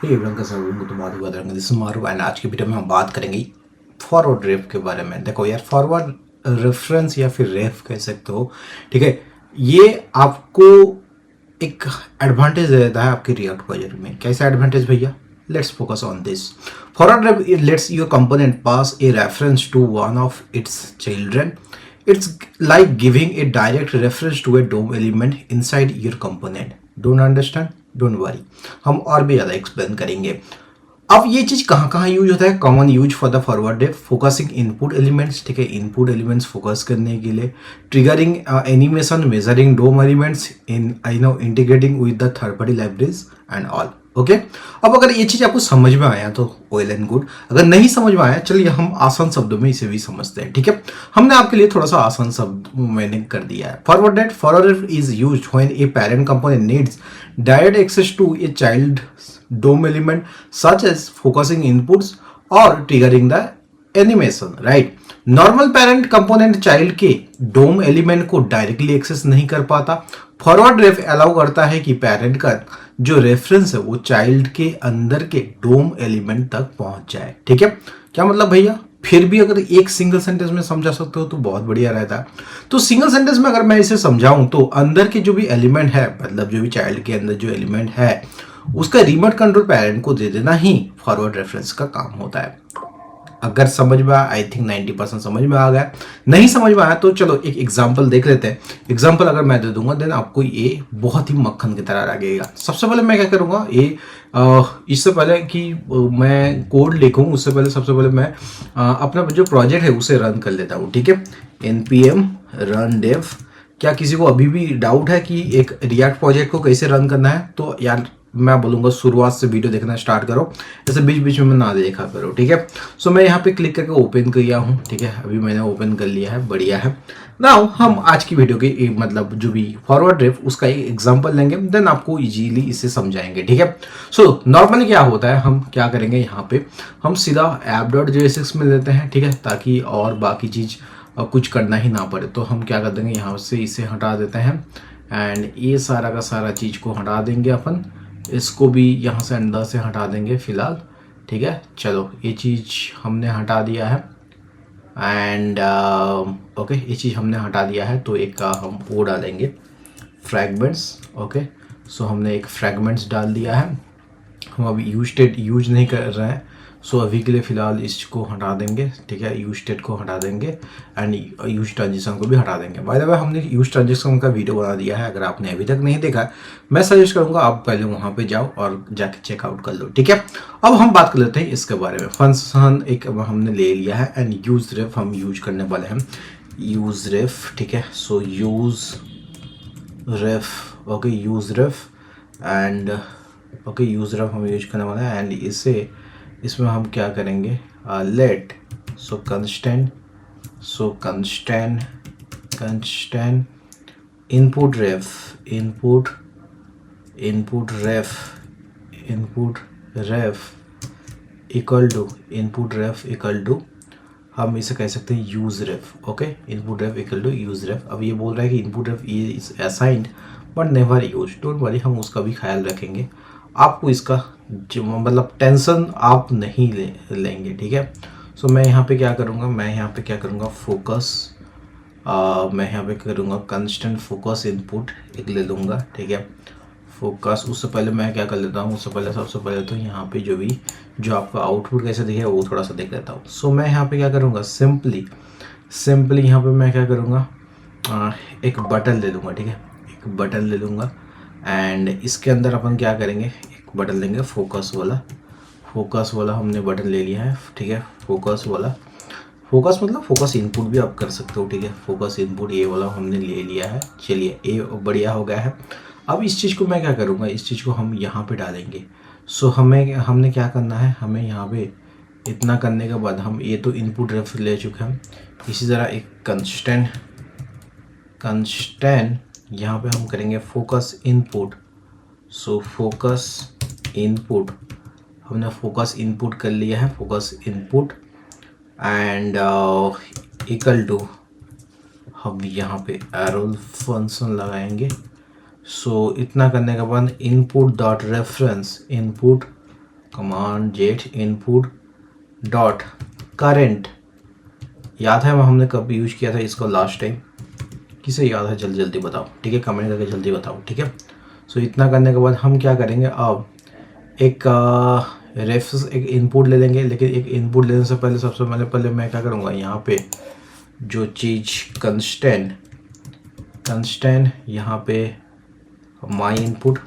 Hey everyone, कैसे हो? तो बहुत बदल रंग दिस मारू एंड आज की वीडियो में हम बात करेंगे फॉरवर्ड रेफ के बारे में। देखो यार, फॉरवर्ड रेफरेंस या फिर रेफ कह सकते हो, ठीक है। ये आपको एक एडवांटेज देता है आपके रिएक्ट प्रोजेक्ट में। कैसा एडवांटेज भैया? Let's focus on this. Forward ref lets your component pass a reference to one of its children. It's like giving a direct reference to a DOM element inside your component. Don't understand? Don't worry. हम और भी ज़्यादा explain करेंगे। अब ये चीज़ कहाँ कहाँ use होता है? Common use for the forward ref, focusing input elements, ठीक है, इनपुट एलिमेंट्स फोकस करने के लिए, triggering animation, measuring DOM elements in integrating with the third party libraries and all. Okay, अब अगर ये चीज़ आपको समझ में आया तो वेल एंड गुड। अगर नहीं समझ में आया, चलिए हम आसान शब्दों में इसे भी समझते हैं, ठीक है। हमने आपके लिए थोड़ा सा आसान शब्द मैंने कर दिया है। Forward ref is used when a parent component needs direct access to a child DOM element such as focusing inputs or triggering the animation, right? Normal parent component child के डोम एलिमेंट को डायरेक्टली एक्सेस नहीं कर पाता। Forward रेफ allow करता है कि parent का जो रेफरेंस है वो चाइल्ड के अंदर के डोम एलिमेंट तक पहुंच जाए, ठीक है। क्या मतलब भैया? फिर भी अगर एक सिंगल सेंटेंस में समझा सकते हो तो बहुत बढ़िया रहता है। तो सिंगल सेंटेंस में अगर मैं इसे समझाऊं तो अंदर के जो भी एलिमेंट है, मतलब जो भी चाइल्ड के अंदर जो एलिमेंट है, उसका रिमोट कंट्रोल पेरेंट को दे देना ही फॉरवर्ड रेफरेंस का काम होता है। अगर समझ में आया, आई थिंक 90% समझ में आ गया। नहीं समझ में आया तो चलो एक एग्जांपल देख लेते हैं। एग्जांपल अगर मैं दे दूंगा देन आपको ये बहुत ही मक्खन की तरह लगेगा। सबसे पहले मैं क्या करूंगा, ये इससे पहले कि मैं कोड लिखूं उससे पहले सबसे पहले मैं अपना जो प्रोजेक्ट है उसे रन कर लेता हूँ, ठीक है। npm run dev। क्या किसी को अभी भी डाउट है कि एक रिएक्ट प्रोजेक्ट को कैसे रन करना है? तो यार मैं बोलूँगा शुरुआत से वीडियो देखना स्टार्ट करो, ऐसे बीच बीच में ना देखा करो, ठीक है। सो मैं यहाँ पे क्लिक करके ओपन किया हूँ, ठीक है। अभी मैंने ओपन कर लिया है, बढ़िया है। नाउ हम आज की वीडियो की मतलब जो भी फॉरवर्ड रेफ उसका एक एग्जांपल लेंगे, देन आपको इजीली इसे समझाएंगे, ठीक है। सो नॉर्मली क्या होता है, हम क्या करेंगे यहाँ पे, हम सीधा app.jsx में लेते हैं, ठीक है, ताकि और बाकी चीज़ कुछ करना ही ना पड़े। तो हम क्या कर देंगे, यहाँ से इसे हटा देते हैं एंड ये सारा का सारा चीज़ को हटा देंगे अपन। इसको भी यहाँ से अंदर से हटा देंगे फिलहाल, ठीक है। चलो ये चीज़ हमने हटा दिया है एंड ओके, ये चीज़ हमने हटा दिया है। तो एक हम वो डालेंगे फ्रैगमेंट्स। ओके, सो हमने एक फ्रैगमेंट्स डाल दिया है। हम अभी यूज नहीं कर रहे हैं, सो अभी के लिए फ़िलहाल इसको हटा देंगे, ठीक है। यूज स्टेट को हटा देंगे एंड यूज ट्रांजिशन को भी हटा देंगे। बाय द वे हमने यूज ट्रांजिशन का वीडियो बना दिया है, अगर आपने अभी तक नहीं देखा मैं सजेस्ट करूंगा आप पहले वहाँ पे जाओ और जाके चेकआउट कर लो, ठीक है। अब हम बात कर लेते हैं इसके बारे में। फंक्शन एक हमने ले लिया है एंड यूज रेफ हम यूज करने वाले हैं, यूज रेफ, ठीक है। So use ref, okay, use ref and okay, use ref हम यूज करने वाले हैं एंड इसमें हम क्या करेंगे, let so constant input ref equal to हम इसे कह सकते हैं use ref. Okay, input ref equal to use ref. अब ये बोल रहा है कि input ref is assigned but never use. Don't worry, हम उसका भी ख्याल रखेंगे। आपको इसका जो मतलब टेंशन आप नहीं लेंगे, ठीक है। सो मैं यहाँ पे क्या करूँगा, फोकस, मैं यहाँ पे करूँगा कंस्टेंट फोकस इनपुट एक ले लूँगा, ठीक है। फोकस, उससे पहले मैं क्या कर लेता हूँ, सबसे पहले तो यहाँ पे जो आपका आउटपुट कैसे दिखे वो थोड़ा सा देख लेता हूँ। सो मैं यहाँ पे क्या करूँगा, सिंपली यहाँ पे मैं क्या करूँगा, एक बटन ले लूँगा, ठीक है। एक बटन ले लूँगा एंड इसके अंदर अपन क्या करेंगे, एक बटन लेंगे फोकस वाला हमने बटन ले लिया है, ठीक है। फोकस मतलब फोकस इनपुट भी आप कर सकते हो, ठीक है। फोकस इनपुट ये वाला हमने ले लिया है। चलिए ये बढ़िया हो गया है। अब इस चीज़ को मैं क्या करूँगा, इस चीज़ को हम यहाँ पे डालेंगे। सो हमने क्या करना है, हमें यहाँ पे इतना करने के बाद हम ये तो इनपुट रेफ ले चुके हैं। इसी तरह एक कंस्टेंट यहाँ पे हम करेंगे focus input. So focus input हमने फोकस इनपुट कर लिया है, focus input and equal to हम यहाँ पे एरो फंक्शन लगाएंगे। सो इतना करने के बाद input dot reference command jet input dot current. याद है हमने कब यूज किया था इसको लास्ट टाइम? किसे याद है जल्दी जल्दी बताओ, ठीक है, कमेंट करके जल्दी बताओ, ठीक है। सो इतना करने के बाद हम क्या करेंगे, अब एक रेफरेंस एक इनपुट ले लेंगे। लेकिन एक इनपुट लेने से पहले सबसे पहले मैं क्या करूँगा, यहाँ पे जो चीज़ कंस्टेंट यहाँ पे my input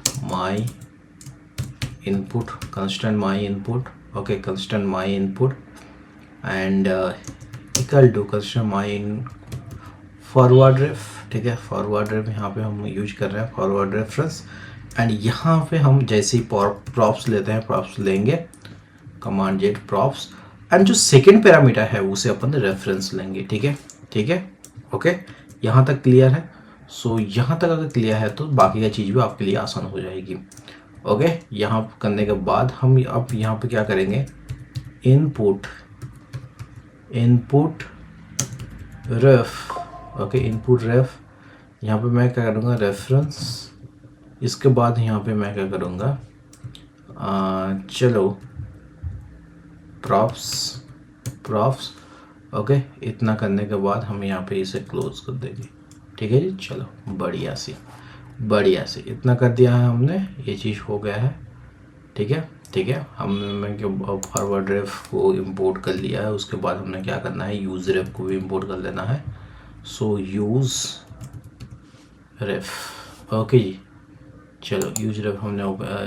constant my input, okay, constant my input and equal to constant my forward ref, ठीक है। फॉरवर्ड रेफ यहाँ पे हम यूज कर रहे हैं, फॉरवर्ड रेफरेंस। एंड यहाँ पे हम जैसे ही प्रॉप्स लेते हैं, प्रॉप्स लेंगे कमांड जेट प्रॉप्स, एंड जो सेकंड पैरामीटर है उसे अपन रेफरेंस लेंगे, ठीक है, ठीक है, ओके। यहाँ तक क्लियर है? सो यहाँ तक अगर क्लियर है तो बाकी का चीज़ भी आपके लिए आसान हो जाएगी, ओके। यहाँ करने के बाद हम अब यहाँ पे क्या करेंगे, इनपुट रेफ, ओके, इनपुट रेफ। यहाँ पे मैं क्या करूँगा, रेफरेंस। इसके बाद यहाँ पे मैं क्या करूँगा, चलो प्रॉप्स, ओके। इतना करने के बाद हम यहाँ पे इसे क्लोज कर देंगे, ठीक है जी। चलो बढ़िया सी इतना कर दिया है हमने, ये चीज़ हो गया है, ठीक है, ठीक है। हमने फॉरवर्ड रेफ को इंपोर्ट कर लिया है। उसके बाद हमने क्या करना है, यूज़ रेफ को भी इंपोर्ट कर लेना है। सो यूज़ रेफ, ओके जी। चलो यूज रेफ हमने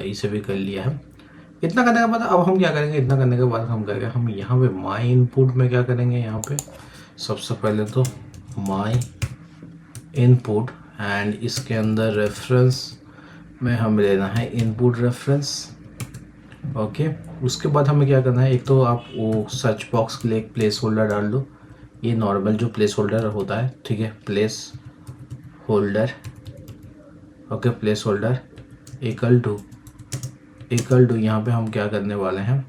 इसे भी कर लिया है। इतना करने के बाद अब हम क्या करेंगे, इतना करने के बाद हम करेंगे, हम यहाँ पे माई इनपुट में क्या करेंगे, यहाँ पे सबसे पहले तो माई इनपुट एंड इसके अंदर रेफरेंस में हम लेना है इनपुट रेफरेंस, ओके। उसके बाद हमें क्या करना है, एक तो आप वो सर्च बॉक्स के लिए एक प्लेस होल्डर डाल दो। ये नॉर्मल जो प्लेस होल्डर होता है, ठीक है, placeholder, okay, placeholder equal to यहाँ पे हम क्या करने वाले हैं,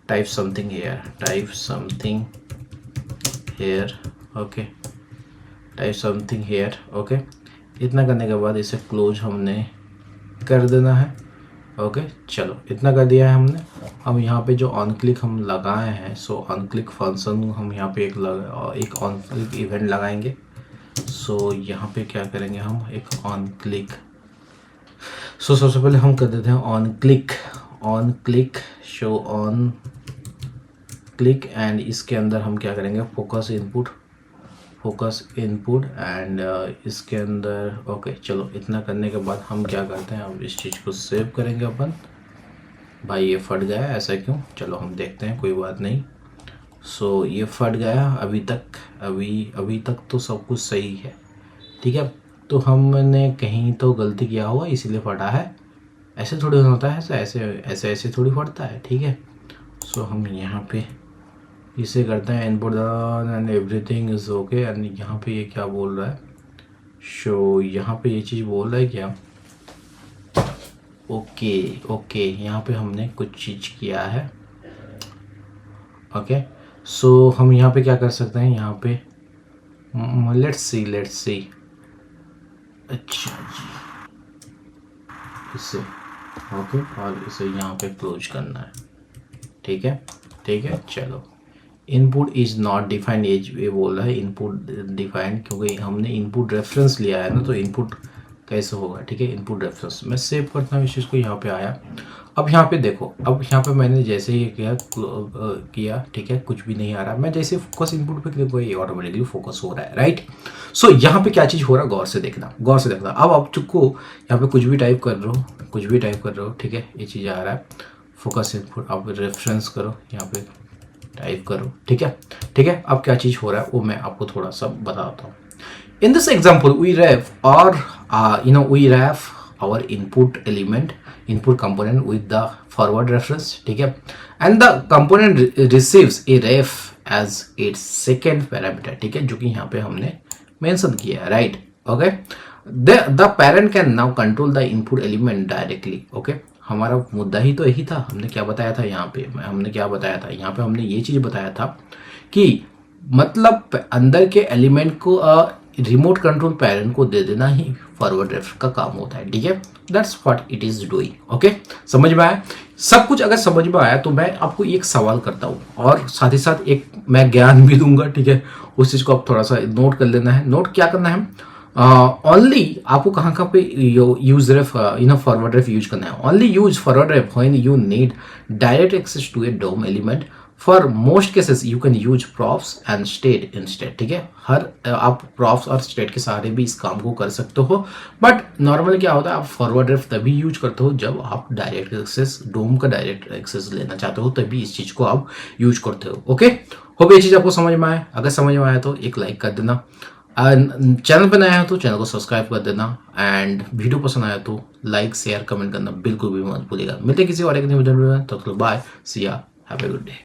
type something here, okay, type something here, okay. इतना करने के बाद इसे क्लोज हमने कर देना है, ओके। चलो इतना कर दिया है हमने। अब यहाँ पे जो ऑन क्लिक हम लगाए हैं, सो ऑन क्लिक फंक्शन हम यहाँ पे एक ऑन क्लिक इवेंट लगाएंगे। सो यहाँ पे क्या करेंगे, हम एक ऑन क्लिक, सो सबसे पहले हम कर देते हैं on click show on click and इसके अंदर हम क्या करेंगे, फोकस इनपुट एंड इसके अंदर, ओके। चलो इतना करने के बाद हम क्या करते हैं, अब इस चीज़ को सेव करेंगे अपन। भाई ये फट गया, ऐसा क्यों? चलो हम देखते हैं, कोई बात नहीं। सो ये फट गया। अभी तक तो सब कुछ सही है, ठीक है। तो हमने कहीं तो गलती किया होगा इसीलिए फटा है, ऐसे थोड़ी होता है, ऐसे थोड़ी फटता है, ठीक है। सो हम यहाँ पे इसे करते हैं input and everything is okay. And यहाँ पे ये क्या बोल रहा है, शो यहाँ पे ये चीज़ बोल रहा है क्या, ओके, यहाँ पे हमने कुछ चीज़ किया है, ओके। सो हम यहाँ पे क्या कर सकते हैं, यहाँ पे लेट्स सी, अच्छा जी, इसे ओके, और इसे यहाँ पे क्लोज करना है, ठीक है। चलो इनपुट इज नॉट डिफाइंड, ये बोल रहा है इनपुट डिफाइंड, क्योंकि हमने इनपुट रेफरेंस लिया है ना, तो इनपुट कैसे होगा, ठीक है, इनपुट रेफरेंस। मैं सेव करता हूँ इस चीज़ को, यहाँ पे आया। अब यहाँ पे देखो, अब यहाँ पे मैंने जैसे ही किया, ठीक है, कुछ भी नहीं आ रहा। मैं जैसे फोकस इनपुट पे क्लिक हुआ, ये ऑटोमेटिकली फोकस हो रहा है, राइट। सो यहाँ पे क्या चीज़ हो रहा है, गौर से देखना। अब आप चुको यहाँ पे कुछ भी टाइप कर रहे हो, ठीक है, ये चीज़ आ रहा है, फोकस इनपुट। आप रेफरेंस करो, यहाँ पे टाइप करो, ठीक है। अब क्या चीज़ हो रहा है वो मैं आपको थोड़ा सा बताता हूँ। In this example, we wrap our input component with the forward reference, ठीक है, and the component receives a ref as its second parameter, ठीक है, जो कि यहाँ पे हमने मेंशन किया है, right, okay. The parent can now control the input element directly, okay। हमारा मुद्दा ही तो यही था। हमने क्या बताया था यहाँ पे, हमने ये चीज़ बताया था कि मतलब अंदर के एलिमेंट को रिमोट कंट्रोल पेरेंट को दे देना ही फॉरवर्ड रेफ का काम होता है, ठीक है। That's what it is doing, okay. समझ में आया? सब कुछ अगर समझ में आया तो मैं आपको एक सवाल करता हूँ और साथ ही साथ एक मैं ज्ञान भी दूंगा, ठीक है। उस चीज को आप थोड़ा सा नोट कर लेना है। नोट क्या करना है, ओनली आपको कहाँ कहाँ पे use ref forward ref use करना है। Only use forward ref when you need direct access to a DOM element. For most cases you can use props and state instead, ठीक है। आप प्रॉफ्स और स्टेट के सहारे भी इस काम को कर सकते हो, बट नॉर्मली क्या होता है, आप फॉरवर्ड रेफ तभी यूज करते हो जब आप डायरेक्ट एक्सेस, डोम का डायरेक्ट एक्सेस लेना चाहते हो, तभी इस चीज को आप यूज करते हो। ओके, होप ये चीज आपको समझ में आए। अगर समझ में आया तो एक लाइक कर देना, चैनल पर नया है तो चैनल को सब्सक्राइब कर देना, एंड वीडियो पसंद आया तो लाइक शेयर कमेंट करना बिल्कुल भी मत भूलिएगा। मिलते हैं किसी और एक नई वीडियो में, तब तक बाय, सी या, हैव ए गुड डे।